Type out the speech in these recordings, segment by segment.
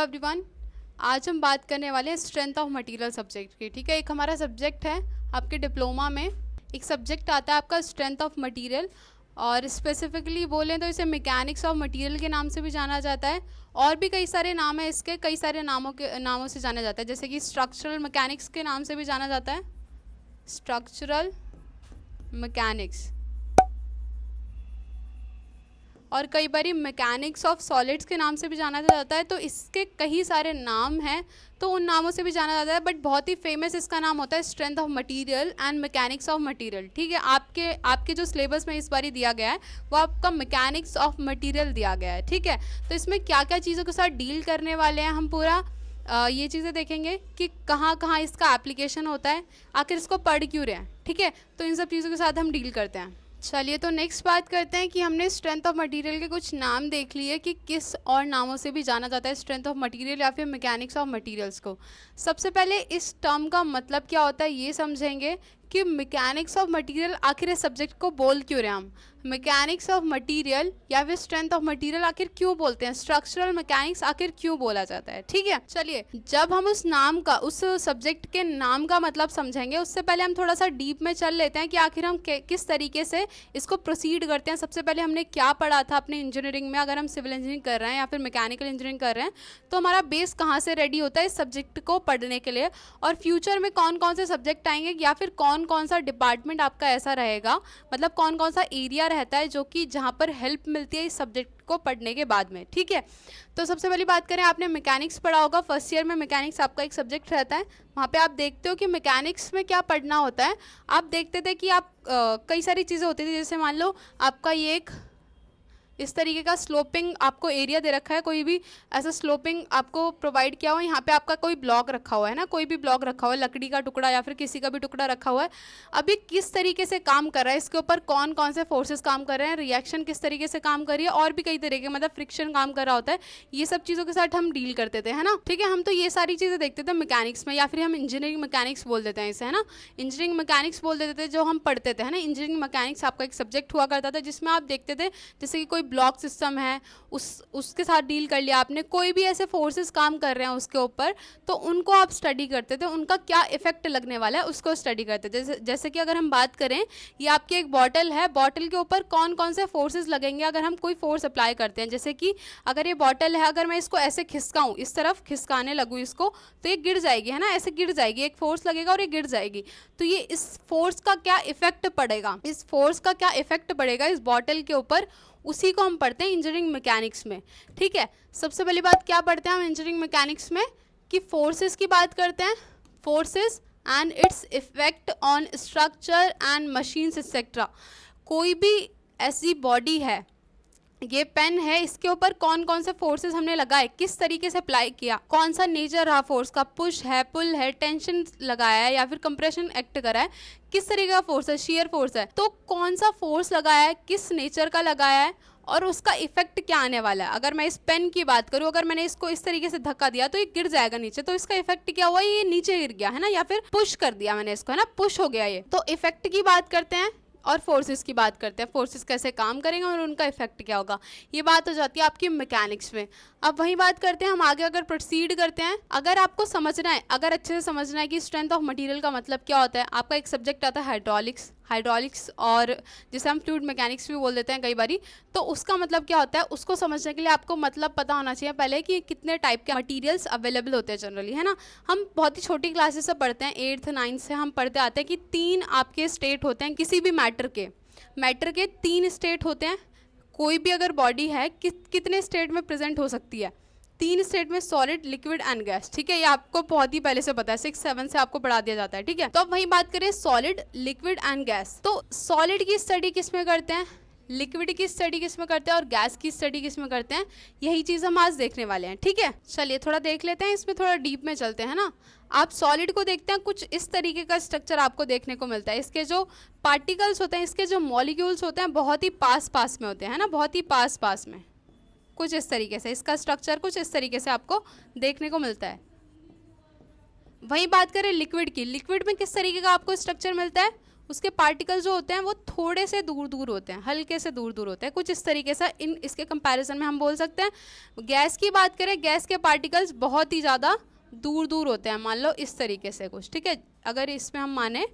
Hello everyone. आज हम बात करने वाले हैं स्ट्रेंथ ऑफ मटेरियल सब्जेक्ट की। ठीक है, एक हमारा सब्जेक्ट है आपके डिप्लोमा में, एक सब्जेक्ट आता है आपका स्ट्रेंथ ऑफ मटेरियल, और स्पेसिफिकली बोलें तो इसे मैकेनिक्स ऑफ मटेरियल के नाम से भी जाना जाता है। और भी कई सारे नाम हैं इसके, कई सारे नामों से जाना जाता है, जैसे कि स्ट्रक्चरल मैकेनिक्स के नाम से भी जाना जाता है, स्ट्रक्चरल मैकेनिक्स, और कई बारी मैकेनिक्स ऑफ सॉलिड्स के नाम से भी जाना जाता है। तो इसके कई सारे नाम हैं, तो उन नामों से भी जाना जाता है, बट बहुत ही फेमस इसका नाम होता है strength of material and mechanics of material. ठीक है, आपके जो सिलेबस में इस बारी दिया गया है वो आपका मैकेनिक्स ऑफ मटेरियल दिया गया है। ठीक है, तो इसमें क्या क्या चीज़ों के साथ डील करने वाले हैं हम पूरा ये चीज़ें देखेंगे कि कहाँ कहाँ इसका एप्लीकेशन होता है, आखिर इसको पढ़ क्यों रहे हैं। ठीक है, तो इन सब चीज़ों के साथ हम डील करते हैं। चलिए, तो नेक्स्ट बात करते हैं कि हमने स्ट्रेंथ ऑफ मटेरियल के कुछ नाम देख लिए कि किस और नामों से भी जाना जाता है स्ट्रेंथ ऑफ मटेरियल या फिर मैकेनिक्स ऑफ मटेरियल्स को। सबसे पहले इस टर्म का मतलब क्या होता है ये समझेंगे कि मैकेनिक्स ऑफ मटेरियल आखिर इस सब्जेक्ट को बोल क्यों रहे हैं हम, मैकेनिक्स ऑफ मटेरियल या फिर स्ट्रेंथ ऑफ मटेरियल आखिर क्यों बोलते हैं, स्ट्रक्चरल मैकेनिक्स आखिर क्यों बोला जाता है। ठीक है, चलिए, जब हम उस सब्जेक्ट के नाम का मतलब समझेंगे उससे पहले हम थोड़ा सा डीप में चल लेते हैं कि आखिर हम किस तरीके से इसको प्रोसीड करते हैं। सबसे पहले हमने क्या पढ़ा था अपने इंजीनियरिंग में, अगर हम सिविल इंजीनियरिंग कर रहे हैं या फिर मैकेनिकल इंजीनियरिंग कर रहे हैं, तो हमारा बेस कहाँ से रेडी होता है इस सब्जेक्ट को पढ़ने के लिए, और फ्यूचर में कौन कौन से सब्जेक्ट आएंगे या फिर कौन कौन सा डिपार्टमेंट आपका ऐसा रहेगा, मतलब कौन कौन सा एरिया रहता है जो कि जहाँ पर हेल्प मिलती है इस सब्जेक्ट को पढ़ने के बाद में। ठीक है, तो सबसे पहली बात करें, आपने मैकेनिक्स पढ़ा होगा, फर्स्ट ईयर में मैकेनिक्स आपका एक सब्जेक्ट रहता है। वहाँ पे आप देखते हो कि मैकेनिक्स में क्या पढ़ना होता है। आप देखते थे कि आप कई सारी चीज़ें होती थी, जैसे मान लो आपका ये एक इस तरीके का स्लोपिंग आपको एरिया दे रखा है, कोई भी ऐसा स्लोपिंग आपको प्रोवाइड किया हुआ है, यहाँ पे आपका कोई ब्लॉक रखा हुआ है ना, कोई भी ब्लॉक रखा हुआ है, लकड़ी का टुकड़ा या फिर किसी का भी टुकड़ा रखा हुआ है। अभी किस तरीके से काम कर रहा है, इसके ऊपर कौन कौन से फोर्सेस काम कर रहे हैं, रिएक्शन किस तरीके से काम कर रही है, और भी कई तरीके, मतलब फ्रिक्शन काम कर रहा होता है, ये सब चीज़ों के साथ हम डील करते थे, है ना। ठीक है, हम तो ये सारी चीज़ें देखते थे मैकेनिक्स में, या फिर हम इंजीनियरिंग मैकेनिक्स बोल देते हैं इसे, है ना, इंजीनियरिंग मैकेनिक्स बोल देते थे जो हम पढ़ते थे, है ना। इंजीनियरिंग मैकेनिक्स आपका एक सब्जेक्ट हुआ करता था जिसमें आप देखते थे जैसे कि कोई ब्लॉक सिस्टम है, उसके साथ डील कर लिया आपने, कोई भी ऐसे फोर्सेस काम कर रहे हैं उसके ऊपर, तो उनको आप स्टडी करते थे, उनका क्या इफेक्ट लगने वाला है उसको स्टडी करते थे। जैसे कि अगर हम बात करें, ये आपकी एक बॉटल है, बॉटल के ऊपर कौन कौन से फोर्सेस लगेंगे अगर हम कोई फोर्स अप्लाई करते हैं। जैसे कि अगर ये बॉटल है, अगर मैं इसको ऐसे खिसकाऊं, इस तरफ खिसकाने लगूँ इसको, तो ये गिर जाएगी, है ना, ऐसे गिर जाएगी, एक फोर्स लगेगा और ये गिर जाएगी। तो ये इस फोर्स का क्या इफेक्ट पड़ेगा, इस फोर्स का क्या इफेक्ट पड़ेगा इस बॉटल के ऊपर, उसी को हम पढ़ते हैं इंजीनियरिंग मैकेनिक्स में। ठीक है, सबसे पहली बात क्या पढ़ते हैं हम इंजीनियरिंग मैकेनिक्स में कि फोर्सेस की बात करते हैं, forces and its effect on structure and machines etcetera. कोई भी ऐसी बॉडी है, ये पेन है, इसके ऊपर कौन कौन से फोर्सेस हमने लगाए, किस तरीके से अप्लाई किया, कौन सा नेचर रहा फोर्स का, पुश है, पुल है, टेंशन लगाया है या फिर कंप्रेशन एक्ट करा है, किस तरीके का फोर्स है, शेयर फोर्स है, तो कौन सा फोर्स लगाया है, किस नेचर का लगाया है, और उसका इफेक्ट क्या आने वाला है। अगर मैं इस पेन की बात करूं, अगर मैंने इसको इस तरीके से धक्का दिया तो ये गिर जाएगा नीचे, तो इसका इफेक्ट क्या हुआ, ये नीचे गिर गया, है ना, या फिर पुश कर दिया मैंने इसको, है ना, पुश हो गया ये। तो इफेक्ट की बात करते हैं और फोर्सेस की बात करते हैं, फोर्सेस कैसे काम करेंगे और उनका इफेक्ट क्या होगा, ये बात हो जाती है आपकी मैकेनिक्स में। अब वही बात करते हैं हम आगे, अगर प्रोसीड करते हैं, अगर आपको समझना है, अगर अच्छे से समझना है कि स्ट्रेंथ ऑफ मटेरियल का मतलब क्या होता है, आपका एक सब्जेक्ट आता है हाइड्रोलिक्स और जिसे हम फ्लूइड मैकेनिक्स भी बोल देते हैं कई बारी, तो उसका मतलब क्या होता है, उसको समझने के लिए आपको मतलब पता होना चाहिए पहले कि कितने टाइप के मटेरियल्स अवेलेबल होते हैं जनरली, है ना। हम बहुत ही छोटी क्लासेस से पढ़ते हैं, 8th 9th से हम पढ़ते आते हैं कि 3 आपके स्टेट होते हैं किसी भी मैटर के 3 स्टेट होते हैं। कोई भी अगर बॉडी है कितने स्टेट में प्रेजेंट हो सकती है, 3 स्टेट में, सॉलिड, लिक्विड एंड गैस। ठीक है, ये आपको बहुत ही पहले से पता है, 6 7 से आपको पढ़ा दिया जाता है। ठीक है, तो अब वही बात करें सॉलिड, लिक्विड एंड गैस। तो सॉलिड की स्टडी किस में करते हैं, लिक्विड की स्टडी किस में करते हैं, और गैस की स्टडी किस में करते हैं, यही चीज़ हम आज देखने वाले हैं। ठीक है, चलिए थोड़ा देख लेते हैं, इसमें थोड़ा डीप में चलते हैं ना। आप सॉलिड को देखते हैं, कुछ इस तरीके का स्ट्रक्चर आपको देखने को मिलता है, इसके जो पार्टिकल्स होते हैं, इसके जो मॉलिक्यूल्स होते हैं बहुत ही पास में होते हैं, है ना, बहुत ही पास में, कुछ इस तरीके से इसका स्ट्रक्चर कुछ इस तरीके से आपको देखने को मिलता है। वही बात करें लिक्विड की, लिक्विड में किस तरीके का आपको स्ट्रक्चर मिलता है, उसके पार्टिकल्स जो होते हैं वो थोड़े से दूर दूर होते हैं, हल्के से दूर दूर होते हैं, कुछ इस तरीके से। इसके कंपैरिजन में हम बोल सकते हैं, गैस की बात करें, गैस के पार्टिकल्स बहुत ही ज़्यादा दूर दूर होते हैं, मान लो इस तरीके से कुछ, ठीक है। अगर इसमें हम माने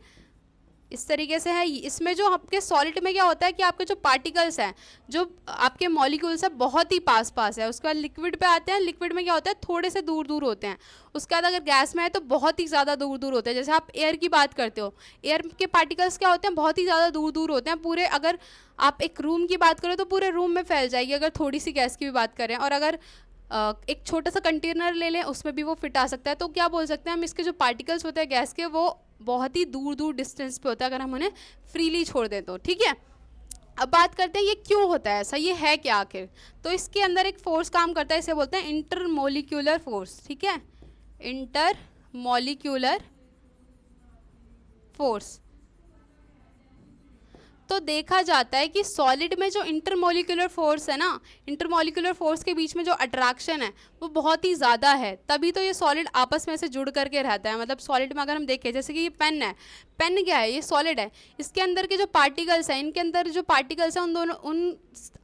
इस तरीके से है। इसमें जो आपके सॉलिड में क्या होता है कि आपके जो पार्टिकल्स हैं, जो आपके मॉलिक्यूल्स है, बहुत ही पास पास है। उसके बाद लिक्विड पे आते हैं, लिक्विड में क्या होता है, थोड़े से दूर दूर होते हैं। उसके बाद अगर गैस में है तो बहुत ही ज़्यादा दूर दूर होते हैं। जैसे आप एयर की बात करते हो, एयर के पार्टिकल्स क्या होते हैं, बहुत ही ज़्यादा दूर दूर होते हैं। पूरे, अगर आप एक रूम की बात करो तो पूरे रूम में फैल जाएगी, अगर थोड़ी सी गैस की भी बात करें। और अगर एक छोटा सा कंटेनर ले लें, उसमें भी वो फिट आ सकता है। तो क्या बोल सकते हैं हम, इसके जो पार्टिकल्स होते हैं गैस के, वो बहुत ही दूर दूर डिस्टेंस पे होता है अगर हम उन्हें फ्रीली छोड़ दें तो, ठीक है। अब बात करते हैं ये क्यों होता है ऐसा, ये है क्या आखिर। तो इसके अंदर एक फोर्स काम करता है, इसे बोलते हैं इंटरमोलिक्यूलर फोर्स, ठीक है, इंटरमोलिक्यूलर फोर्स। तो देखा जाता है कि सॉलिड में जो इंटरमोलिकुलर फोर्स है ना, इंटरमोलिकुलर फोर्स के बीच में जो अट्रैक्शन है वो बहुत ही ज़्यादा है, तभी तो ये सॉलिड आपस में से जुड़ करके रहता है। मतलब सॉलिड में अगर हम देखें, जैसे कि ये पेन है, पेन क्या है, ये सॉलिड है, इसके अंदर के जो पार्टिकल्स हैं, इनके अंदर जो पार्टिकल्स हैं उन दोनों, उन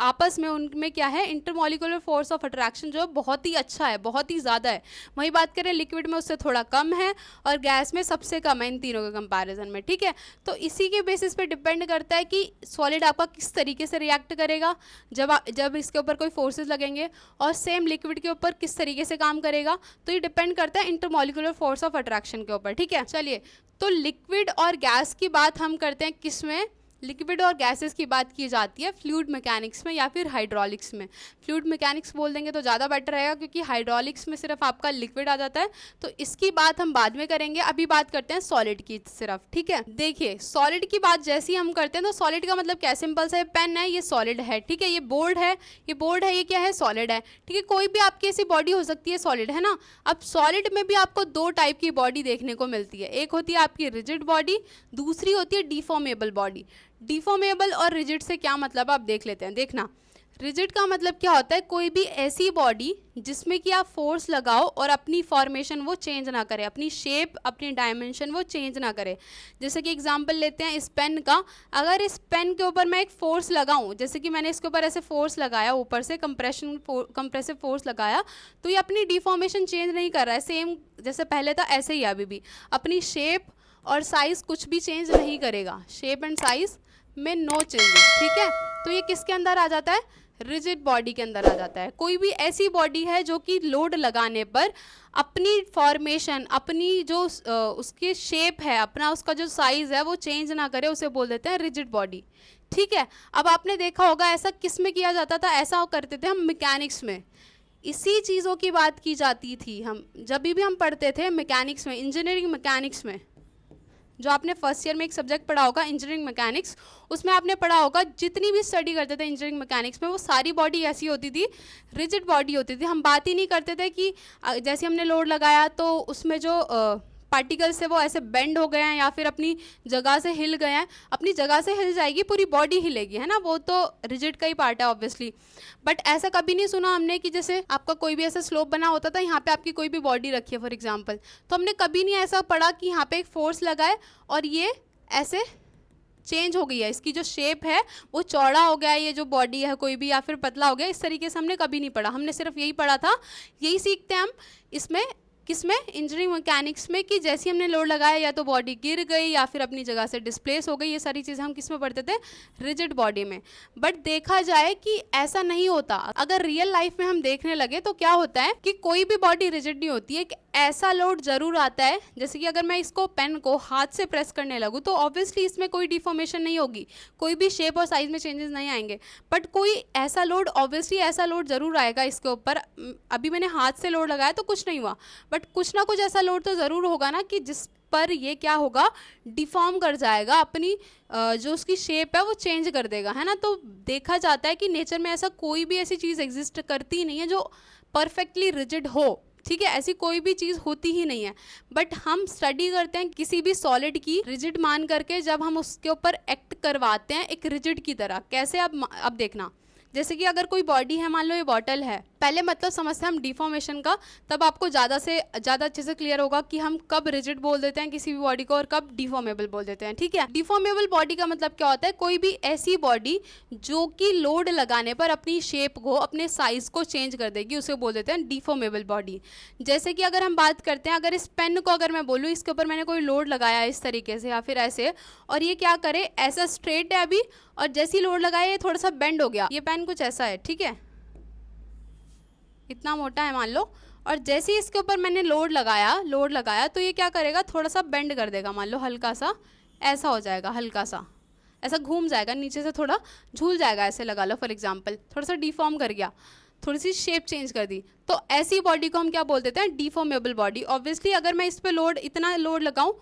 आपस में, उनमें क्या है, इंटरमोलिकुलर फोर्स ऑफ अट्रैक्शन जो बहुत ही अच्छा है, बहुत ही ज़्यादा है। वही बात करें लिक्विड में, उससे थोड़ा कम है, और गैस में सबसे कम है इन तीनों के कंपैरिजन में, ठीक है। तो इसी के बेसिस पे डिपेंड करता है कि सॉलिड आपका किस तरीके से रिएक्ट करेगा जब इसके ऊपर कोई फोर्सेस लगेंगे, और सेम लिक्विड के ऊपर किस तरीके से काम करेगा। तो ये डिपेंड करता है इंटरमोलिकुलर फोर्स ऑफ अट्रैक्शन के ऊपर, ठीक है। चलिए, तो लिक्विड और गैस की बात हम करते हैं किस में, लिक्विड और गैसेस की बात की जाती है फ्लूइड मैकेनिक्स में या फिर हाइड्रोलिक्स में। फ्लूइड मैकेनिक्स बोल देंगे तो ज़्यादा बेटर रहेगा, क्योंकि हाइड्रोलिक्स में सिर्फ आपका लिक्विड आ जाता है, तो इसकी बात हम बाद में करेंगे। अभी बात करते हैं सॉलिड की सिर्फ, ठीक है। देखिए, सॉलिड की बात जैसे ही हम करते हैं तो सॉलिड का मतलब क्या, सिंपल सा, पेन है, ये सॉलिड है, ठीक है। ये बोर्ड है, ये बोर्ड है, ये क्या है, सॉलिड है, ठीक है। कोई भी आपकी ऐसी बॉडी हो सकती है सॉलिड, है ना। अब सॉलिड में भी आपको दो टाइप की बॉडी देखने को मिलती है, एक होती है आपकी रिजिड बॉडी, दूसरी होती है डिफॉर्मेबल बॉडी। डिफॉर्मेबल और रिजिड से क्या मतलब आप देख लेते हैं। देखना, रिजिड का मतलब क्या होता है, कोई भी ऐसी बॉडी जिसमें कि आप फोर्स लगाओ और अपनी फॉर्मेशन वो चेंज ना करे, अपनी शेप, अपनी डायमेंशन वो चेंज ना करे। जैसे कि एग्जांपल लेते हैं इस पेन का, अगर इस पेन के ऊपर मैं एक फोर्स लगाऊं, जैसे कि मैंने इसके ऊपर ऐसे फोर्स लगाया, ऊपर से कंप्रेसिव फोर्स लगाया, तो ये अपनी डिफॉर्मेशन चेंज नहीं कर रहा है, सेम जैसे पहले था ऐसे ही अभी भी अपनी शेप और साइज़ कुछ भी चेंज नहीं करेगा, शेप एंड साइज़ में नो चेंजेस, ठीक है। तो ये किसके अंदर आ जाता है, रिजिड बॉडी के अंदर आ जाता है। कोई भी ऐसी बॉडी है जो कि लोड लगाने पर अपनी फॉर्मेशन, अपनी जो उसकी शेप है, अपना उसका जो साइज़ है वो चेंज ना करे, उसे बोल देते हैं रिजिड बॉडी, ठीक है। अब आपने देखा होगा ऐसा किस में किया जाता था, ऐसा करते थे हम मैकेनिक्स में, इसी चीज़ों की बात की जाती थी हम जब भी हम पढ़ते थे मैकेनिक्स में, इंजीनियरिंग मैकेनिक्स में। जो आपने फर्स्ट ईयर में एक सब्जेक्ट पढ़ा होगा इंजीनियरिंग मैकेनिक्स, उसमें आपने पढ़ा होगा, जितनी भी स्टडी करते थे इंजीनियरिंग मैकेनिक्स में, वो सारी बॉडी ऐसी होती थी, रिजिड बॉडी होती थी। हम बात ही नहीं करते थे कि जैसे हमने लोड लगाया तो उसमें जो पार्टिकल्स है वो ऐसे बेंड हो गए हैं या फिर अपनी जगह से हिल गए हैं। अपनी जगह से हिल जाएगी, पूरी बॉडी हिलेगी, है ना, वो तो रिजिड का ही पार्ट है ऑब्वियसली। बट ऐसा कभी नहीं सुना हमने कि जैसे आपका कोई भी ऐसा स्लोप बना होता था, यहाँ पे आपकी कोई भी बॉडी रखी है फॉर एग्जांपल, तो हमने कभी नहीं ऐसा पढ़ा कि यहाँ पे एक फोर्स लगाए और ये ऐसे चेंज हो गई है, इसकी जो शेप है वो चौड़ा हो गया है, ये जो बॉडी है कोई भी, या फिर पतला हो गया, इस तरीके से हमने कभी नहीं पढ़ा। हमने सिर्फ यही पढ़ा था, यही सीखते हैं हम इसमें, किसमें, इंजीनियरिंग मैकेनिक्स में, कि जैसे हमने लोड लगाया या तो बॉडी गिर गई या फिर अपनी जगह से डिस्प्लेस हो गई। ये सारी चीज़ें हम किस में पढ़ते थे, रिजिड बॉडी में। बट देखा जाए कि ऐसा नहीं होता, अगर रियल लाइफ में हम देखने लगे तो क्या होता है कि कोई भी बॉडी रिजिड नहीं होती है, ऐसा लोड जरूर आता है, जैसे कि अगर मैं इसको पेन को हाथ से प्रेस करने लगूँ तो ऑब्वियसली इसमें कोई डिफॉर्मेशन नहीं होगी, कोई भी शेप और साइज में चेंजेस नहीं आएंगे। बट कोई ऐसा लोड, ऑब्वियसली ऐसा लोड जरूर आएगा इसके ऊपर। अभी मैंने हाथ से लोड लगाया तो कुछ नहीं हुआ, बट कुछ ना कुछ ऐसा लोड तो ज़रूर होगा ना कि जिस पर ये क्या होगा, डिफॉर्म कर जाएगा, अपनी जो उसकी शेप है वो चेंज कर देगा, है ना। तो देखा जाता है कि नेचर में ऐसा कोई भी ऐसी चीज़ एग्जिस्ट करती नहीं है जो परफेक्टली रिजिड हो, ठीक है, ऐसी कोई भी चीज़ होती ही नहीं है। बट हम स्टडी करते हैं किसी भी सॉलिड की रिजिड मान करके, जब हम उसके ऊपर एक्ट करवाते हैं एक रिजिड की तरह। कैसे, अब देखना, जैसे कि अगर कोई बॉडी है, मान लो ये बॉटल है, पहले मतलब समझते हैं हम डिफॉर्मेशन का, तब आपको ज़्यादा से ज़्यादा अच्छे से क्लियर होगा कि हम कब रिजिड बोल देते हैं किसी भी बॉडी को और कब डिफॉर्मेबल बोल देते हैं। ठीक है, डिफॉर्मेबल बॉडी का मतलब क्या होता है? कोई भी ऐसी बॉडी जो कि लोड लगाने पर अपनी शेप को, अपने साइज को चेंज कर देगी, उसे बोल देते हैं डिफॉर्मेबल बॉडी। जैसे कि अगर हम बात करते हैं, अगर इस पेन को अगर मैं बोलूँ इसके ऊपर मैंने कोई लोड लगाया इस तरीके से या फिर ऐसे, और ये क्या करे, ऐसा स्ट्रेट है अभी, और जैसी लोड लगाया ये थोड़ा सा बेंड हो गया, ये पेन कुछ ऐसा है, ठीक है, इतना मोटा है मान लो, और जैसे ही इसके ऊपर मैंने लोड लगाया तो ये क्या करेगा, थोड़ा सा बेंड कर देगा, मान लो हल्का सा ऐसा हो जाएगा, हल्का सा ऐसा घूम जाएगा, नीचे से थोड़ा झूल जाएगा, ऐसे लगा लो फॉर एग्जांपल, थोड़ा सा डिफॉर्म कर गया, थोड़ी सी शेप चेंज कर दी, तो ऐसी बॉडी को हम क्या बोल देते हैं, डिफॉर्मेबल बॉडी। ऑब्वियसली अगर मैं इस पर लोड, इतना लोड लगाऊं,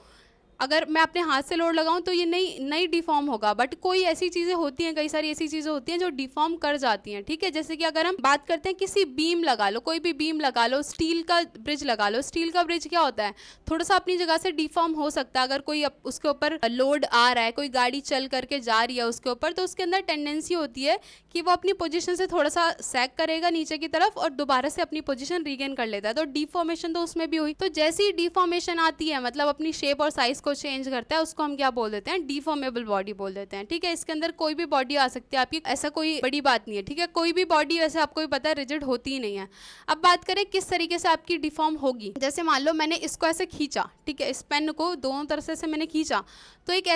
अगर मैं अपने हाथ से लोड लगाऊं तो ये नहीं डिफॉर्म होगा, बट कोई ऐसी चीज़ें होती हैं, कई सारी ऐसी चीज़ें होती हैं जो डिफॉर्म कर जाती हैं। ठीक है, जैसे कि अगर हम बात करते हैं किसी बीम लगा लो, कोई भी बीम लगा लो, स्टील का ब्रिज लगा लो, स्टील का ब्रिज क्या होता है, थोड़ा सा अपनी जगह से डिफॉर्म हो सकता है, अगर कोई उसके ऊपर लोड आ रहा है, कोई गाड़ी चल करके जा रही है उसके ऊपर, तो उसके अंदर टेंडेंसी होती है कि वो अपनी पोजीशन से थोड़ा सा सैग करेगा नीचे की तरफ और दोबारा से अपनी पोजीशन रीगेन कर लेता है, तो डिफॉर्मेशन तो उसमें भी हुई। तो जैसी ही डिफॉर्मेशन आती है, मतलब अपनी शेप और साइज को चेंज करता है, उसको हम क्या बोल देते हैं, डिफॉर्मेबल बॉडी बोल देते हैं। ठीक है, इसके अंदर कोई भी बॉडी आ सकती है आपकी, ऐसा कोई बड़ी बात नहीं है। ठीक है, कोई भी बॉडी वैसे आपको भी पता है रिजिड होती ही नहीं है। अब बात करें किस तरीके से आपकी डिफॉर्म होगी, जैसे मान लो मैंने इसको ऐसे खींचा, ठीक है, इस पेन को दोनों तरफ से मैंने खींचा, तो एक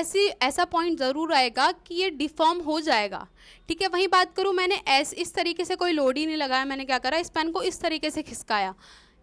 ऐसा पॉइंट जरूर आएगा कि ये डिफॉर्म हो जाएगा। ठीक है, वहीं बात करूं, मैंने इस तरीके से कोई लोड ही नहीं लगाया, मैंने क्या करा, इस पेन को इस तरीके से खिसकाया,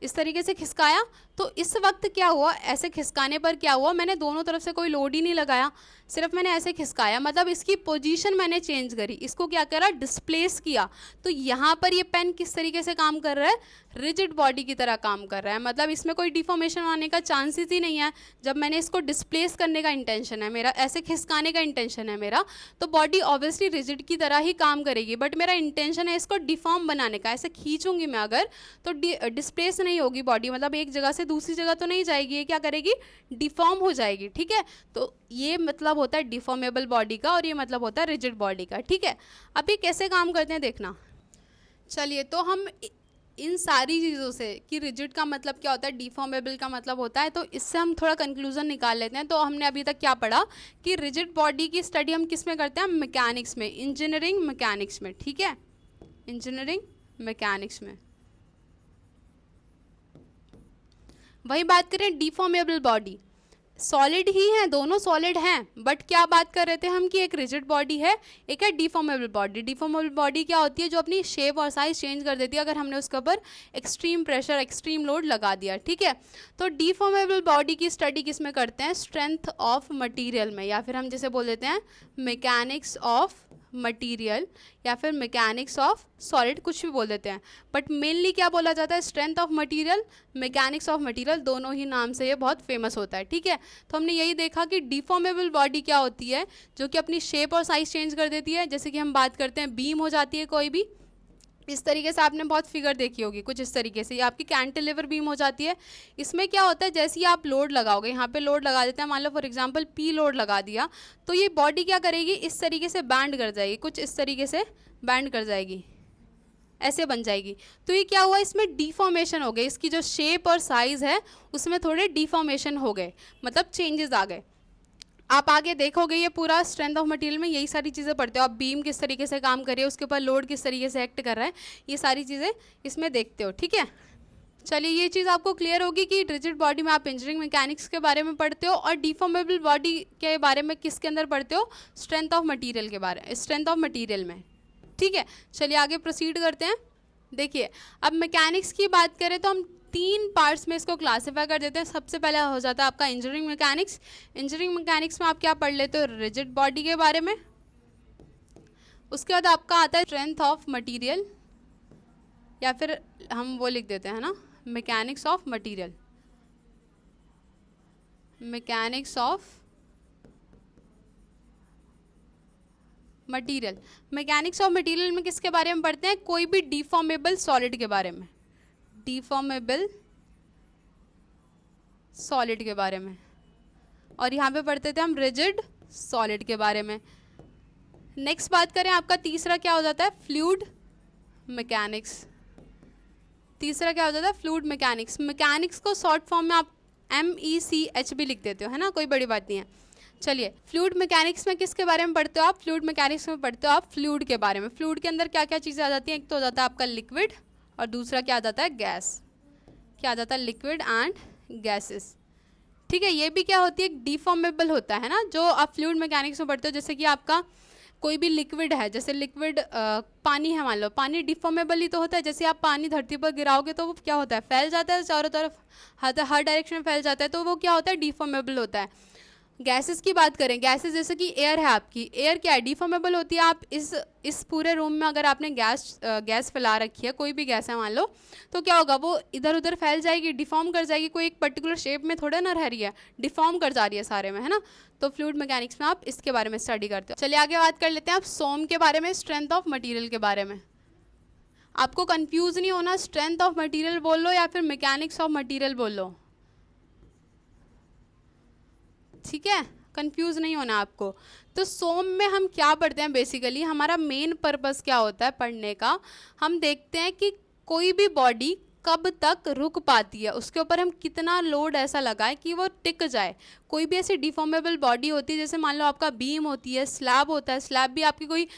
इस तरीके से खिसकाया, तो इस वक्त क्या हुआ, ऐसे खिसकाने पर क्या हुआ, मैंने दोनों तरफ से कोई लोड ही नहीं लगाया, सिर्फ मैंने ऐसे खिसकाया, मतलब इसकी पोजीशन मैंने चेंज करी, इसको क्या करा, डिस्प्लेस किया। तो यहाँ पर ये पेन किस तरीके से काम कर रहा है, रिजिड बॉडी की तरह काम कर रहा है, मतलब इसमें कोई डिफॉर्मेशन आने का चांसेस ही नहीं है। जब मैंने इसको डिस्प्लेस करने का इंटेंशन है मेरा, ऐसे खिसकाने का इंटेंशन है मेरा, तो बॉडी ऑब्वियसली रिजिड की तरह ही काम करेगी, बट मेरा इंटेंशन है इसको डिफॉर्म बनाने का। ऐसे खींचूंगी मैं अगर, तो डिस्प्लेस नहीं होगी बॉडी, मतलब एक जगह से दूसरी जगह तो नहीं जाएगी, ये क्या करेगी, डिफॉर्म हो जाएगी। ठीक है, तो ये मतलब होता है डिफॉर्मेबल बॉडी का, और ये मतलब होता है रिजिड बॉडी का। ठीक है, अब ये कैसे काम करते हैं देखना। चलिए, तो हम इन सारी चीज़ों से कि रिजिड का मतलब क्या होता है, डिफॉर्मेबल का मतलब होता है, तो इससे हम थोड़ा कंक्लूजन निकाल लेते हैं। तो हमने अभी तक क्या पढ़ा कि रिजिड बॉडी की स्टडी हम किस में करते हैं, मैकेनिक्स में, इंजीनियरिंग मैकेनिक्स में। ठीक है, इंजीनियरिंग मैकेनिक्स में। वही बात करें डिफॉर्मेबल बॉडी, सॉलिड ही है, दोनों सॉलिड हैं, बट क्या बात कर रहे थे हम कि एक रिजिड बॉडी है, एक है डिफॉर्मेबल बॉडी। डिफॉर्मेबल बॉडी क्या होती है, जो अपनी शेप और साइज चेंज कर देती है अगर हमने उसके ऊपर एक्सट्रीम प्रेशर, एक्सट्रीम लोड लगा दिया। ठीक है, तो डिफॉर्मेबल बॉडी की स्टडी किस में करते हैं, स्ट्रेंथ ऑफ मटीरियल में, या फिर हम जैसे बोल देते हैं मैकेनिक्स ऑफ मटीरियल, या फिर मैकेनिक्स ऑफ सॉलिड, कुछ भी बोल देते हैं, बट मेनली क्या बोला जाता है, strength of material, mechanics of material, दोनों ही नाम से ये बहुत फेमस होता है। ठीक है, तो हमने यही देखा कि डिफॉर्मेबल बॉडी क्या होती है, जो कि अपनी शेप और साइज चेंज कर देती है। जैसे कि हम बात करते हैं बीम हो जाती है कोई भी, इस तरीके से आपने बहुत फिगर देखी होगी, कुछ इस तरीके से, ये आपकी कैंटिलीवर बीम हो जाती है। इसमें क्या होता है, जैसे ही आप लोड लगाओगे, यहाँ पे लोड लगा देते हैं, मान लो फॉर एग्जांपल पी लोड लगा दिया, तो ये बॉडी क्या करेगी, इस तरीके से बैंड कर जाएगी, कुछ इस तरीके से बैंड कर जाएगी, ऐसे बन जाएगी। तो ये क्या हुआ, इसमें डिफॉर्मेशन हो गई, इसकी जो शेप और साइज़ है उसमें थोड़े डिफॉर्मेशन हो गए, मतलब चेंजेस आ गए। आप आगे देखोगे ये पूरा स्ट्रेंथ ऑफ मटेरियल में यही सारी चीज़ें पढ़ते हो आप, बीम किस तरीके से काम कर रही है, उसके ऊपर लोड किस तरीके से एक्ट कर रहा है, ये सारी चीज़ें इसमें देखते हो। ठीक है, चलिए ये चीज़ आपको क्लियर होगी कि रिजिड बॉडी में आप इंजीनियरिंग मैकेनिक्स के बारे में पढ़ते हो, और डिफॉर्मेबल बॉडी के बारे में किसके अंदर पढ़ते हो, स्ट्रेंथ ऑफ मटीरियल के बारे, स्ट्रेंथ ऑफ मटीरियल में। ठीक है, चलिए आगे प्रोसीड करते हैं। देखिए, अब मैकेनिक्स की बात करें तो हम 3 पार्ट्स में इसको क्लासीफाई कर देते हैं। सबसे पहले हो जाता है आपका इंजीनियरिंग मैकेनिक्स। इंजीनियरिंग मैकेनिक्स में आप क्या पढ़ लेते हो, रिजिड बॉडी के बारे में। उसके बाद आपका आता है स्ट्रेंथ ऑफ मटेरियल, या फिर हम वो लिख देते हैं ना, mechanics of material, mechanics of material. Mechanics of material में किसके बारे में पढ़ते हैं, कोई भी डिफॉर्मेबल सॉलिड के बारे में, डिफॉर्मेबल सॉलिड के बारे में, और यहाँ पे पढ़ते थे हम रिजिड सॉलिड के बारे में। नेक्स्ट बात करें, आपका तीसरा क्या हो जाता है, फ्लूइड मैकेनिक्स, तीसरा क्या हो जाता है, फ्लूइड मैकेनिक्स। मैकेनिक्स को शॉर्ट फॉर्म में आप MECH भी लिख देते हो, है ना, कोई बड़ी बात नहीं है। चलिए, फ्लूइड मैकेनिक्स में किसके बारे में पढ़ते हो आप, फ्लूइड मैकेनिक्स में पढ़ते हो आप फ्लूइड के बारे में। फ्लूइड के अंदर क्या क्या चीज़ें आ जाती हैं, एक तो हो जाता है आपका लिक्विड और दूसरा क्या आ जाता है, गैस। क्या आ जाता है, लिक्विड एंड गैसेस। ठीक है, ये भी क्या होती है, डिफॉर्मेबल होता है ना, जो आप फ्लूइड मैकेनिक्स में पढ़ते हो। जैसे कि आपका कोई भी लिक्विड है, जैसे लिक्विड पानी है मान लो, पानी डिफॉर्मेबल ही तो होता है। जैसे आप पानी धरती पर गिराओगे तो वो क्या होता है, फैल जाता है चारों तरफ, हर डायरेक्शन में फैल जाता है, तो वो क्या होता है, डिफॉर्मेबल होता है। गैसेस की बात करें, गैसेस जैसे कि एयर है आपकी, एयर क्या है, डिफॉर्मेबल होती है। आप इस पूरे रूम में अगर आपने गैस फैला रखी है, कोई भी गैस है मान लो, तो क्या होगा, वो इधर उधर फैल जाएगी, डिफॉर्म कर जाएगी, कोई एक पर्टिकुलर शेप में थोड़ा ना रह रही है, डिफॉर्म कर जा रही है सारे में, है ना। तो फ्लूइड मैकेनिक्स में आप इसके बारे में स्टडी करते हो। चलिए आगे बात कर लेते हैं आप सोम के बारे में, स्ट्रेंथ ऑफ मटीरियल के बारे में। आपको कन्फ्यूज नहीं होना, स्ट्रेंथ ऑफ मटीरियल बोल लो या फिर मैकेनिक्स ऑफ मटीरियल बोल लो, ठीक है, कंफ्यूज नहीं होना आपको। तो सोम में हम क्या पढ़ते हैं, बेसिकली हमारा मेन पर्पस क्या होता है पढ़ने का, हम देखते हैं कि कोई भी बॉडी कब तक रुक पाती है, उसके ऊपर हम कितना लोड ऐसा लगाएं कि वो टिक जाए। कोई भी ऐसी डिफॉर्मेबल बॉडी होती है, जैसे मान लो आपका बीम होती है, स्लैब होता है, स्लैब भी आपकी कोई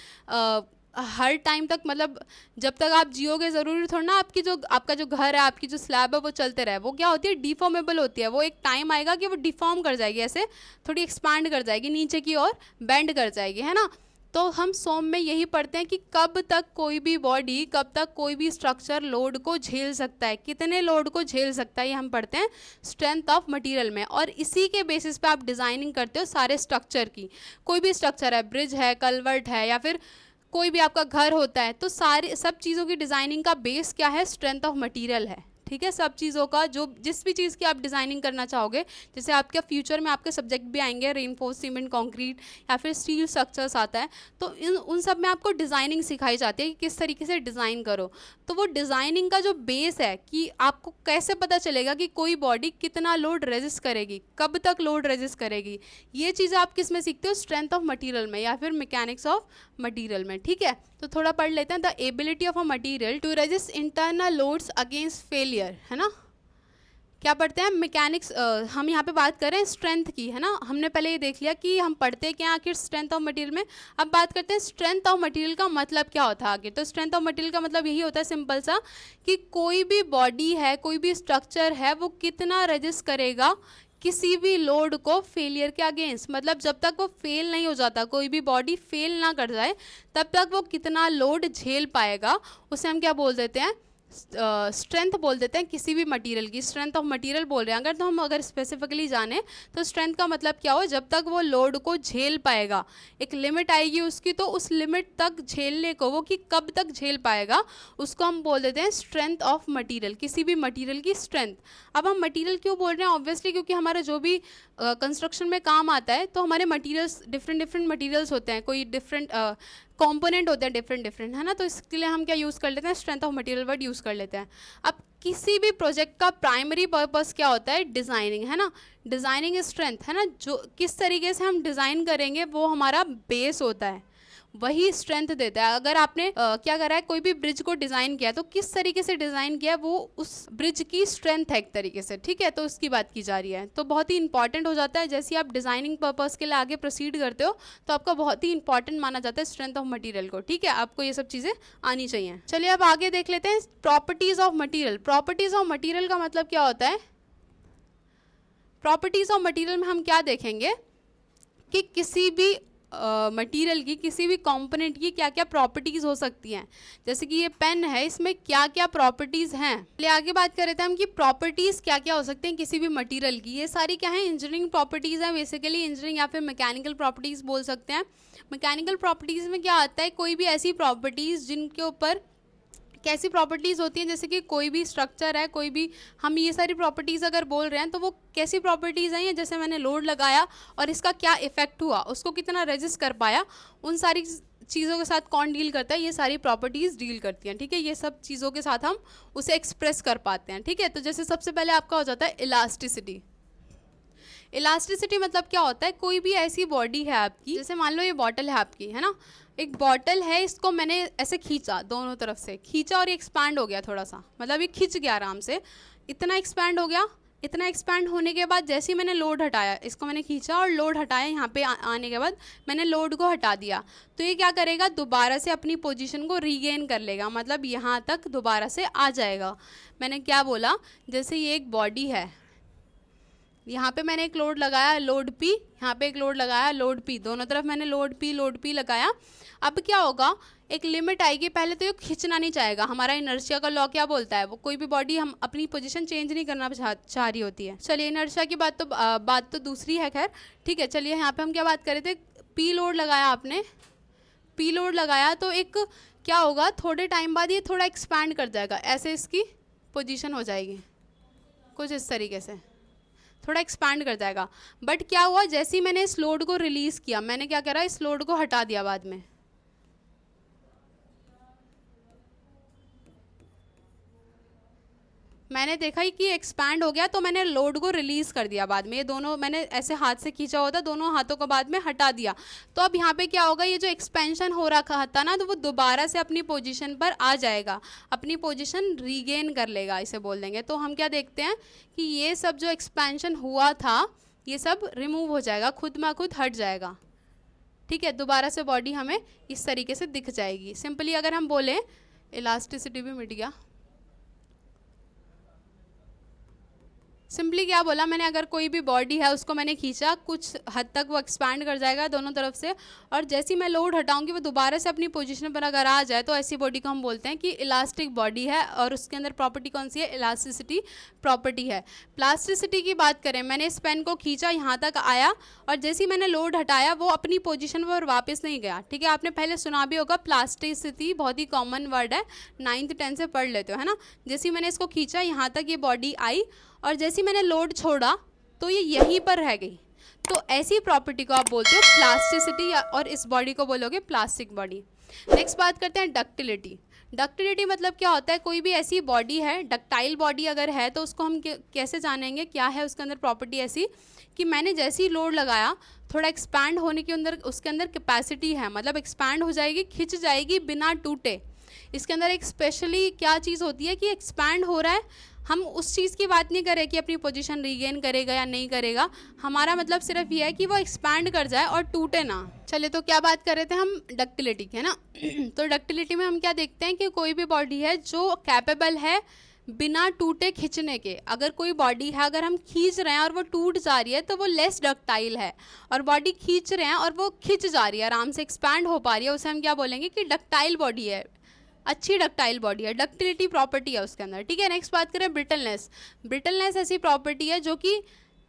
हर टाइम तक, मतलब जब तक आप जियोगे ज़रूरी थोड़ा ना आपका जो घर है, आपकी जो स्लैब है वो चलते रहे। वो क्या होती है, डिफॉर्मेबल होती है। वो एक टाइम आएगा कि वो डिफॉर्म कर जाएगी, ऐसे थोड़ी एक्सपांड कर जाएगी नीचे की ओर, बेंड कर जाएगी, है ना। तो हम सोम में यही पढ़ते हैं कि कब तक कोई भी बॉडी, कब तक कोई भी स्ट्रक्चर लोड को झेल सकता है, कितने लोड को झेल सकता है, ये हम पढ़ते हैं स्ट्रेंथ ऑफ मटेरियल में। और इसी के बेसिस पे आप डिज़ाइनिंग करते हो सारे स्ट्रक्चर की। कोई भी स्ट्रक्चर है, ब्रिज है, कलवर्ट है, या फिर कोई भी आपका घर होता है, तो सब चीज़ों की डिज़ाइनिंग का बेस क्या है, स्ट्रेंथ ऑफ मटेरियल है। ठीक है, सब चीज़ों का, जो जिस भी चीज़ की आप डिज़ाइनिंग करना चाहोगे, जैसे आपके फ्यूचर में आपके सब्जेक्ट भी आएंगे, रेनफोर्स सीमेंट कंक्रीट या फिर स्टील स्ट्रक्चर्स आता है, तो उन सब में आपको डिज़ाइनिंग सिखाई जाती है कि किस तरीके से डिज़ाइन करो। तो वो डिज़ाइनिंग का जो बेस है कि आपको कैसे पता चलेगा कि कोई बॉडी कितना लोड रेजिस्ट करेगी, कब तक लोड रेजिस्ट करेगी, ये चीज़ आप किस में सीखते हो, स्ट्रेंथ ऑफ मटीरियल में या फिर मैकेनिक्स ऑफ मटीरियल में। ठीक है, तो थोड़ा पढ़ लेते हैं। The ability of a material to resist internal loads against failure, है ना। क्या पढ़ते हैं, मैकेनिक्स, हम यहाँ पे बात करें स्ट्रेंथ की, है ना। हमने पहले ये देख लिया कि हम पढ़ते क्या आखिर स्ट्रेंथ ऑफ मटेरियल में। अब बात करते हैं स्ट्रेंथ ऑफ मटेरियल का मतलब क्या होता है आगे। तो स्ट्रेंथ ऑफ मटेरियल का मतलब यही होता है सिंपल सा, कि कोई भी बॉडी है, कोई भी स्ट्रक्चर है, वो कितना रेजिस्ट करेगा किसी भी लोड को फेलियर के अगेंस्ट। मतलब जब तक वो फेल नहीं हो जाता, कोई भी बॉडी फेल ना कर जाए, तब तक वो कितना लोड झेल पाएगा, उसे हम क्या बोल देते हैं, स्ट्रेंथ बोल देते हैं किसी भी मटेरियल की। स्ट्रेंथ ऑफ मटेरियल बोल रहे हैं अगर, तो हम अगर स्पेसिफिकली जाने तो स्ट्रेंथ का मतलब क्या हो, जब तक वो लोड को झेल पाएगा, एक लिमिट आएगी उसकी, तो उस लिमिट तक झेलने को, वो कि कब तक झेल पाएगा, उसको हम बोल देते हैं स्ट्रेंथ ऑफ मटेरियल, किसी भी मटेरियल की स्ट्रेंथ। अब हम मटेरियल क्यों बोल रहे हैं, ऑब्वियसली क्योंकि हमारा जो भी कंस्ट्रक्शन में काम आता है, तो हमारे मटेरियल्स डिफरेंट मटेरियल्स होते हैं, कोई डिफरेंट कंपोनेंट होते हैं डिफरेंट, है ना। तो इसके लिए हम क्या यूज़ कर लेते हैं, strength of material word use कर लेते हैं। अब किसी भी प्रोजेक्ट का प्राइमरी पर्पस क्या होता है, डिज़ाइनिंग, है ना। डिज़ाइनिंग स्ट्रेंथ, है ना, जो किस तरीके से हम डिज़ाइन करेंगे वो हमारा बेस होता है, वही स्ट्रेंथ देता है। अगर आपने क्या करा है, कोई भी ब्रिज को डिज़ाइन किया, तो किस तरीके से डिज़ाइन किया, वो उस ब्रिज की स्ट्रेंथ है एक तरीके से। ठीक है, तो उसकी बात की जा रही है, तो बहुत ही इंपॉर्टेंट हो जाता है। जैसे आप डिज़ाइनिंग पर्पस के लिए आगे प्रोसीड करते हो, तो आपका बहुत ही इंपॉर्टेंट माना जाता है स्ट्रेंथ ऑफ मटीरियल को। ठीक है, आपको ये सब चीज़ें आनी चाहिए। चलिए अब आगे देख लेते हैं properties of material. Properties of material का मतलब क्या होता है, प्रॉपर्टीज़ ऑफ मटीरियल में हम क्या देखेंगे कि किसी भी मटेरियल की, किसी भी कंपोनेंट की क्या क्या प्रॉपर्टीज़ हो सकती हैं। जैसे कि ये पेन है, इसमें क्या क्या प्रॉपर्टीज़ हैं। चलिए आगे बात कर रहे थे हम कि प्रॉपर्टीज़ क्या क्या हो सकती हैं किसी भी मटेरियल की। ये सारी क्या है, इंजीनियरिंग प्रॉपर्टीज़ हैं बेसिकली, इंजीनियरिंग या फिर मैकेनिकल प्रॉपर्टीज़ बोल सकते हैं। मैकेनिकल प्रॉपर्टीज़ में क्या आता है, कोई भी ऐसी प्रॉपर्टीज़ जिनके ऊपर कैसी प्रॉपर्टीज़ होती हैं, जैसे कि कोई भी स्ट्रक्चर है, कोई भी, हम ये सारी प्रॉपर्टीज़ अगर बोल रहे हैं, तो वो कैसी प्रॉपर्टीज़ हैं, जैसे मैंने लोड लगाया और इसका क्या इफेक्ट हुआ, उसको कितना रेजिस्ट कर पाया, उन सारी चीज़ों के साथ कौन डील करता है, ये सारी प्रॉपर्टीज़ डील करती हैं। ठीक है, ये सब चीज़ों के साथ हम उसे एक्सप्रेस कर पाते हैं। ठीक है, तो जैसे सबसे पहले आपका हो जाता है इलास्टिसिटी। इलास्टिसिटी मतलब क्या होता है, कोई भी ऐसी बॉडी है आपकी, जैसे मान लो ये बॉटल है आपकी, है ना, एक बॉटल है, इसको मैंने ऐसे खींचा, दोनों तरफ से खींचा और ये एक्सपैंड हो गया थोड़ा सा, मतलब ये खिंच गया आराम से, इतना एक्सपैंड हो गया। इतना एक्सपैंड होने के बाद जैसे ही मैंने लोड हटाया, इसको मैंने खींचा और लोड हटाया, यहाँ पे आने के बाद मैंने लोड को हटा दिया, तो ये क्या करेगा, दोबारा से अपनी पोजीशन को रीगेन कर लेगा, मतलब यहाँ तक दोबारा से आ जाएगा। मैंने क्या बोला, जैसे ये एक बॉडी है, यहाँ पे मैंने एक लोड लगाया, लोड पी, यहाँ पे एक लोड लगाया, लोड पी, दोनों तरफ मैंने लोड पी लगाया। अब क्या होगा, एक लिमिट आएगी, पहले तो ये खींचना नहीं चाहेगा, हमारा इनर्शिया का लॉ क्या बोलता है, वो कोई भी बॉडी हम अपनी पोजीशन चेंज नहीं करना चाह रही होती है। चलिए इनर्शिया की बात तो दूसरी है, खैर ठीक है। चलिए यहाँ पे हम क्या बात कर रहे थे, पी लोड लगाया आपने, पी लोड लगाया तो एक क्या होगा, थोड़े टाइम बाद ये थोड़ा एक्सपैंड कर जाएगा, ऐसे इसकी पोजीशन हो जाएगी कुछ इस तरीके से, थोड़ा एक्सपैंड कर जाएगा। बट क्या हुआ, जैसे ही मैंने इस लोड को रिलीज़ किया, मैंने क्या करा, इस लोड को हटा दिया बाद में, मैंने देखा ही कि एक्सपैंड हो गया, तो मैंने लोड को रिलीज़ कर दिया बाद में, ये दोनों मैंने ऐसे हाथ से खींचा होता, दोनों हाथों को बाद में हटा दिया। तो अब यहाँ पे क्या होगा, ये जो एक्सपेंशन हो रखा था ना, तो वो दोबारा से अपनी पोजीशन पर आ जाएगा, अपनी पोजीशन रीगेन कर लेगा, इसे बोल देंगे। तो हम क्या देखते हैं कि ये सब जो एक्सपेंशन हुआ था, ये सब रिमूव हो जाएगा, खुद ब खुद हट जाएगा, ठीक है। दोबारा से बॉडी हमें इस तरीके से दिख जाएगी। सिंपली अगर हम बोलें, इलास्टिसिटी भी मिट गया, सिंपली क्या बोला मैंने, अगर कोई भी बॉडी है उसको मैंने खींचा, कुछ हद तक वो एक्सपैंड कर जाएगा दोनों तरफ से, और जैसे ही मैं लोड हटाऊंगी वो दोबारा से अपनी पोजीशन पर अगर आ जाए, तो ऐसी बॉडी को हम बोलते हैं कि इलास्टिक बॉडी है, और उसके अंदर प्रॉपर्टी कौन सी है, इलास्टिसिटी प्रॉपर्टी है। प्लास्टिसिटी की बात करें, मैंने इस पेन को खींचा, यहाँ तक आया, और जैसे ही मैंने लोड हटाया वो अपनी पोजीशन पर वापस नहीं गया, ठीक है। आपने पहले सुना भी होगा, प्लास्टिसिटी बहुत ही कॉमन वर्ड है, 9th 10th से पढ़ लेते हो, है ना। जैसे ही मैंने इसको खींचा, यहाँ तक ये बॉडी आई, और जैसे ही मैंने लोड छोड़ा तो ये यहीं पर रह गई, तो ऐसी प्रॉपर्टी को आप बोलते हो प्लास्टिसिटी, और इस बॉडी को बोलोगे प्लास्टिक बॉडी। नेक्स्ट बात करते हैं डक्टिलिटी। डक्टिलिटी मतलब क्या होता है, कोई भी ऐसी बॉडी है, डक्टाइल बॉडी अगर है, तो उसको हम कैसे जानेंगे, क्या है उसके अंदर प्रॉपर्टी ऐसी कि मैंने जैसे ही लोड लगाया, थोड़ा एक्सपैंड होने के अंदर उसके अंदर कैपेसिटी है, मतलब एक्सपैंड हो जाएगी, खिंच जाएगी बिना टूटे। इसके अंदर एक स्पेशली क्या चीज़ होती है कि एक्सपैंड हो रहा है, हम उस चीज़ की बात नहीं करें कि अपनी पोजीशन रीगेन करेगा या नहीं करेगा, हमारा मतलब सिर्फ ये है कि वो एक्सपैंड कर जाए और टूटे ना। चलिए, तो क्या बात कर रहे थे हम, डक्टिलिटी की, है ना। तो डक्टिलिटी में हम क्या देखते हैं कि कोई भी बॉडी है जो कैपेबल है बिना टूटे खींचने के। अगर कोई बॉडी है, अगर हम खींच रहे हैं और वो टूट जा रही है, तो वो लेस डक्टाइल है, और बॉडी खींच रहे हैं और वो खिंच जा रही है, आराम से एक्सपैंड हो पा रही है, उसे हम क्या बोलेंगे कि डक्टाइल बॉडी है, अच्छी डक्टाइल बॉडी है, डक्टिलिटी प्रॉपर्टी है उसके अंदर, ठीक है। नेक्स्ट बात करें ब्रिटलनेस। ब्रिटलनेस ऐसी प्रॉपर्टी है जो कि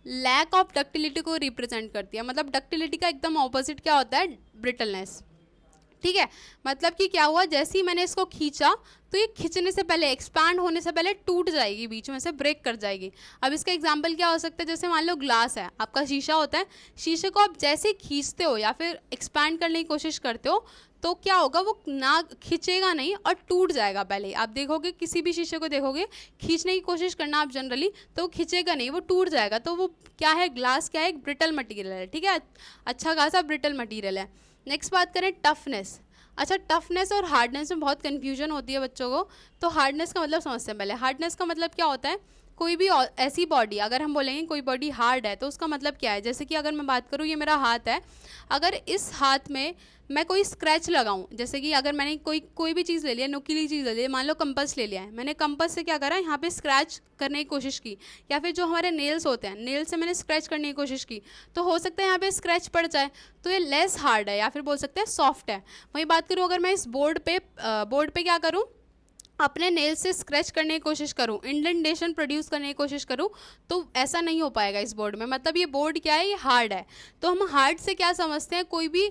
लैक ऑफ डक्टिलिटी को रिप्रेजेंट करती है, मतलब डक्टिलिटी का एकदम ऑपोजिट क्या होता है, ब्रिटलनेस, ठीक है। मतलब कि क्या हुआ, जैसे ही मैंने इसको खींचा तो ये खींचने से पहले, एक्सपैंड होने से पहले टूट जाएगी, बीच में से ब्रेक कर जाएगी। अब इसका एग्जांपल क्या हो सकता है, जैसे मान लो ग्लास है, आपका शीशा होता है, शीशे को आप जैसे खींचते हो या फिर एक्सपैंड करने की कोशिश करते हो, तो क्या होगा, वो ना खींचेगा नहीं और टूट जाएगा। पहले आप देखोगे, किसी भी शीशे को देखोगे, खींचने की कोशिश करना आप जनरली, तो वो खींचेगा नहीं, वो टूट जाएगा। तो वो क्या है, ग्लास क्या है, एक ब्रिटल मटीरियल है, ठीक है, अच्छा खासा ब्रिटल मटीरियल है। नेक्स्ट बात करें टफनेस। अच्छा, टफनेस और हार्डनेस में बहुत कन्फ्यूजन होती है बच्चों को, तो हार्डनेस का मतलब समझते हैं पहले। हार्डनेस का मतलब क्या होता है, कोई भी ऐसी बॉडी, अगर हम बोलेंगे कोई बॉडी हार्ड है, तो उसका मतलब क्या है, जैसे कि अगर मैं बात करूँ, ये मेरा हाथ है, अगर इस हाथ में मैं कोई स्क्रैच लगाऊं, जैसे कि अगर मैंने कोई भी चीज़ ले लिया, नुकीली चीज़ ले ली, मान लो कंपास ले लिया है, मैंने कंपास से क्या करा, यहाँ पे स्क्रैच करने की कोशिश की, या फिर जो हमारे नेल्स होते हैं, नेल से मैंने स्क्रैच करने की कोशिश की, तो हो सकता है यहाँ पे स्क्रैच पड़ जाए, तो ये लेस हार्ड है, या फिर बोल सकते हैं सॉफ्ट है। वही बात करूँ, अगर मैं इस बोर्ड पे क्या करूँ, अपने नेल से स्क्रैच करने की कोशिश करूँ, इंडेंटेशन प्रोड्यूस करने की कोशिश करूँ, तो ऐसा नहीं हो पाएगा इस बोर्ड में। मतलब ये बोर्ड क्या है, ये हार्ड है। तो हम हार्ड से क्या समझते हैं, कोई भी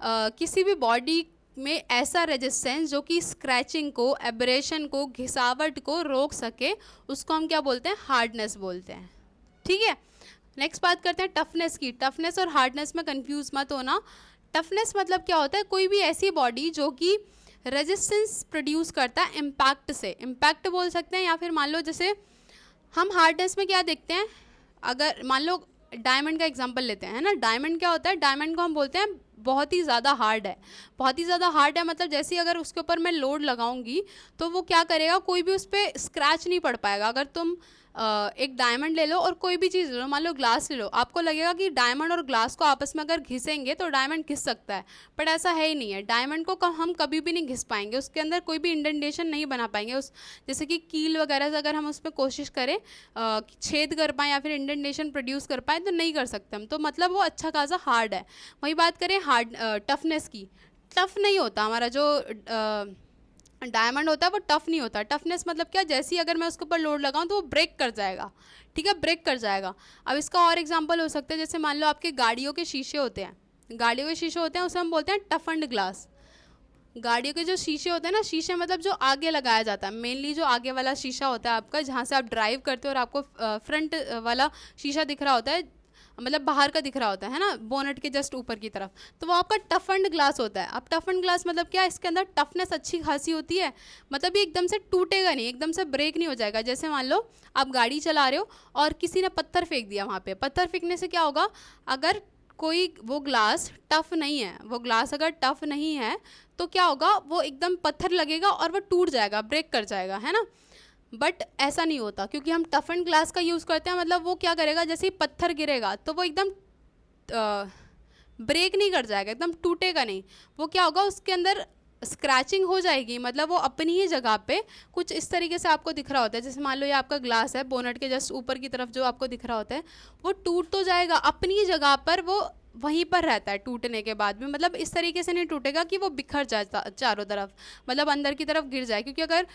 किसी भी बॉडी में ऐसा रेजिस्टेंस जो कि स्क्रैचिंग को, एब्रेशन को, घिसावट को रोक सके, उसको हम क्या बोलते हैं, हार्डनेस बोलते हैं, ठीक है। नेक्स्ट बात करते हैं टफनेस की। टफनेस और हार्डनेस में कंफ्यूज मत होना। टफनेस मतलब क्या होता है, कोई भी ऐसी बॉडी जो कि रेजिस्टेंस प्रोड्यूस करता है इम्पैक्ट से, इम्पैक्ट बोल सकते हैं, या फिर मान लो जैसे हम हार्डनेस में क्या देखते हैं, अगर मान लो डायमंड का एग्जांपल लेते हैं, है ना। डायमंड क्या होता है, डायमंड को हम बोलते हैं बहुत ही ज़्यादा हार्ड है, बहुत ही ज़्यादा हार्ड है। मतलब जैसे ही अगर उसके ऊपर मैं लोड लगाऊंगी तो वो क्या करेगा, कोई भी उस पर स्क्रैच नहीं पड़ पाएगा। अगर तुम एक डायमंड ले लो और कोई भी चीज़ ले लो, मान लो ग्लास ले लो, आपको लगेगा कि डायमंड और ग्लास को आपस में अगर घिसेंगे तो डायमंड घिस सकता है, बट ऐसा है ही नहीं है। डायमंड को हम कभी भी नहीं घिस पाएंगे, उसके अंदर कोई भी इंडेंटेशन नहीं बना पाएंगे। उस जैसे कि कील वगैरह से अगर हम उसमें कोशिश करें छेद कर पाएँ या फिर इंडेंटेशन प्रोड्यूस कर पाएँ तो नहीं कर सकते हम, तो मतलब वो अच्छा खासा हार्ड है। वही बात करें हार्ड टफनेस की, टफ नहीं होता हमारा जो डायमंड होता है वो टफ नहीं होता। टफनेस मतलब क्या, जैसे ही अगर मैं उसके ऊपर लोड लगाऊं तो वो ब्रेक कर जाएगा, ठीक है, ब्रेक कर जाएगा। अब इसका और एग्जांपल हो सकता है, जैसे मान लो आपके गाड़ियों के शीशे होते हैं, गाड़ियों के शीशे होते हैं उसे हम बोलते हैं टफन्ड ग्लास। गाड़ियों के जो शीशे होते हैं ना, शीशे मतलब जो आगे लगाया जाता है, मेनली जो आगे वाला शीशा होता है आपका, जहाँ से आप ड्राइव करते हो और आपको फ्रंट वाला शीशा दिख रहा होता है, मतलब बाहर का दिख रहा होता है ना, बोनट के जस्ट ऊपर की तरफ, तो वो आपका टफन्ड ग्लास होता है। अब टफन्ड ग्लास मतलब क्या, इसके अंदर टफनेस अच्छी खासी होती है, मतलब ये एकदम से टूटेगा नहीं, एकदम से ब्रेक नहीं हो जाएगा। जैसे मान लो आप गाड़ी चला रहे हो और किसी ने पत्थर फेंक दिया वहाँ पे, पत्थर फेंकने से क्या होगा, अगर कोई वो ग्लास टफ नहीं है, वो ग्लास अगर टफ नहीं है तो क्या होगा, वो एकदम पत्थर लगेगा और वो टूट जाएगा, ब्रेक कर जाएगा, है ना। बट ऐसा नहीं होता, क्योंकि हम टफन ग्लास का यूज़ करते हैं, मतलब वो क्या करेगा, जैसे ही पत्थर गिरेगा तो वो एकदम ब्रेक नहीं कर जाएगा, एकदम टूटेगा नहीं। वो क्या होगा, उसके अंदर स्क्रैचिंग हो जाएगी, मतलब वो अपनी ही जगह पे कुछ इस तरीके से आपको दिख रहा होता है। जैसे मान लो ये आपका ग्लास है, बोनट के जस्ट ऊपर की तरफ जो आपको दिख रहा होता है वो टूट तो जाएगा, अपनी ही जगह पर वो वहीं पर रहता है टूटने के बाद भी, मतलब इस तरीके से नहीं टूटेगा कि वो बिखर जाए चारों तरफ, मतलब अंदर की तरफ गिर जाए। क्योंकि अगर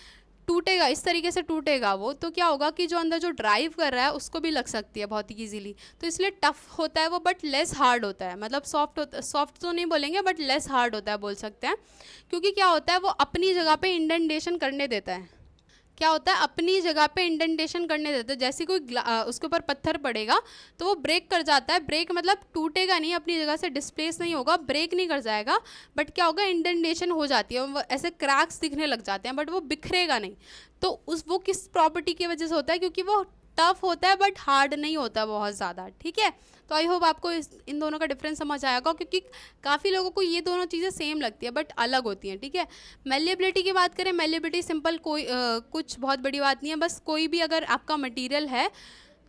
टूटेगा इस तरीके से टूटेगा वो, तो क्या होगा कि जो अंदर जो ड्राइव कर रहा है उसको भी लग सकती है बहुत ही ईजिली। तो इसलिए टफ होता है वो, बट लेस हार्ड होता है, मतलब सॉफ्ट होता, सॉफ्ट तो नहीं बोलेंगे बट लेस हार्ड होता है बोल सकते हैं। क्योंकि क्या होता है, वो अपनी जगह पे इंडेंटेशन करने देता है। क्या होता है, अपनी जगह पे इंडेंटेशन करने देते हैं। जैसे कोई उसके ऊपर पत्थर पड़ेगा तो वो ब्रेक कर जाता है, ब्रेक मतलब टूटेगा नहीं, अपनी जगह से डिस्प्लेस नहीं होगा, ब्रेक नहीं कर जाएगा, बट क्या होगा, इंडेंटेशन हो जाती है, वो ऐसे क्रैक्स दिखने लग जाते हैं, बट वो बिखरेगा नहीं। तो उस वो किस प्रॉपर्टी की वजह से होता है, क्योंकि वो टफ होता है बट हार्ड नहीं होता बहुत ज़्यादा, ठीक है। तो आई होप आपको इन दोनों का डिफरेंस समझ आएगा, क्योंकि काफ़ी लोगों को ये दोनों चीज़ें सेम लगती है बट अलग होती हैं, ठीक है। मेलिएबिलिटी की बात करें, मेलिएबिलिटी सिंपल, कोई कुछ बहुत बड़ी बात नहीं है, बस कोई भी अगर आपका मटेरियल है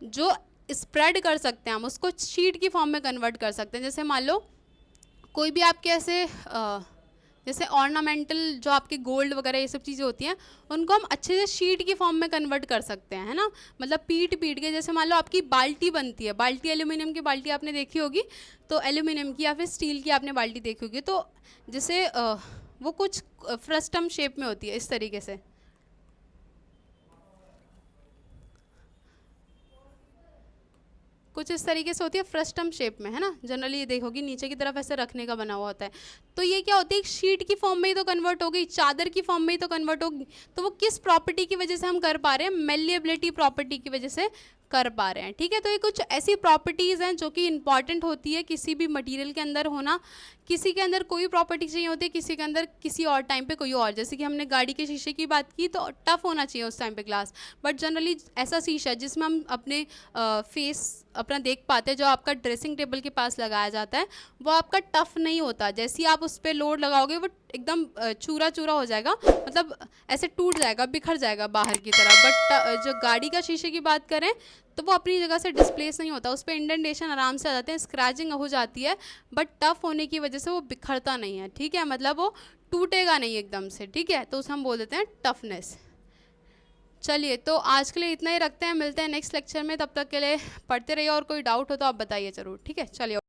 जो स्प्रेड कर सकते हैं, हम उसको शीट की फॉर्म में कन्वर्ट कर सकते हैं। जैसे मान लो कोई भी आपके ऐसे जैसे ऑर्नामेंटल जो आपके गोल्ड वगैरह ये सब चीज़ें होती हैं, उनको हम अच्छे से शीट की फॉर्म में कन्वर्ट कर सकते हैं, है ना। मतलब पीट पीट के, जैसे मान लो आपकी बाल्टी बनती है, बाल्टी एल्यूमिनियम की बाल्टी आपने देखी होगी, तो एल्यूमिनियम की या फिर स्टील की आपने बाल्टी देखी होगी, तो जैसे वो कुछ फ्रस्टम शेप में होती है इस तरीके से, कुछ इस तरीके से होती है फ्रस्टम शेप में, है ना। जनरली ये देखोगी नीचे की तरफ ऐसे रखने का बना हुआ होता है। तो ये क्या होती है, एक शीट की फॉर्म में ही तो कन्वर्ट हो गई, चादर की फॉर्म में ही तो कन्वर्ट होगी। तो वो किस प्रॉपर्टी की वजह से हम कर पा रहे हैं, मेलिएबिलिटी प्रॉपर्टी की वजह से कर पा रहे हैं, ठीक है। तो ये कुछ ऐसी प्रॉपर्टीज़ हैं जो कि इंपॉर्टेंट होती है किसी भी मटेरियल के अंदर होना। किसी के अंदर कोई प्रॉपर्टी चाहिए होती है, किसी के अंदर किसी और टाइम पे कोई और। जैसे कि हमने गाड़ी के शीशे की बात की, तो टफ होना चाहिए उस टाइम पे ग्लास, बट जनरली ऐसा शीशा जिसमें हम अपने फेस अपना देख पाते हैं, जो आपका ड्रेसिंग टेबल के पास लगाया जाता है, वो आपका टफ नहीं होता। जैसे ही आप उस पर लोड लगाओगे वो एकदम चूरा चूरा हो जाएगा, मतलब ऐसे टूट जाएगा, बिखर जाएगा बाहर की तरफ। बट जो गाड़ी का शीशे की बात करें तो वो अपनी जगह से डिस्प्लेस नहीं होता, उस पर इंडेंटेशन आराम से आ जाते हैं, स्क्रैचिंग हो जाती है, बट टफ होने की वजह से वो बिखरता नहीं है, ठीक है, मतलब वो टूटेगा नहीं एकदम से, ठीक है। तो उसे हम बोल देते हैं टफनेस। चलिए, तो आज के लिए इतना ही रखते हैं, मिलते हैं नेक्स्ट लेक्चर में, तब तक के लिए पढ़ते रहिए, और कोई डाउट हो तो आप बताइए ज़रूर, ठीक है। चलिए।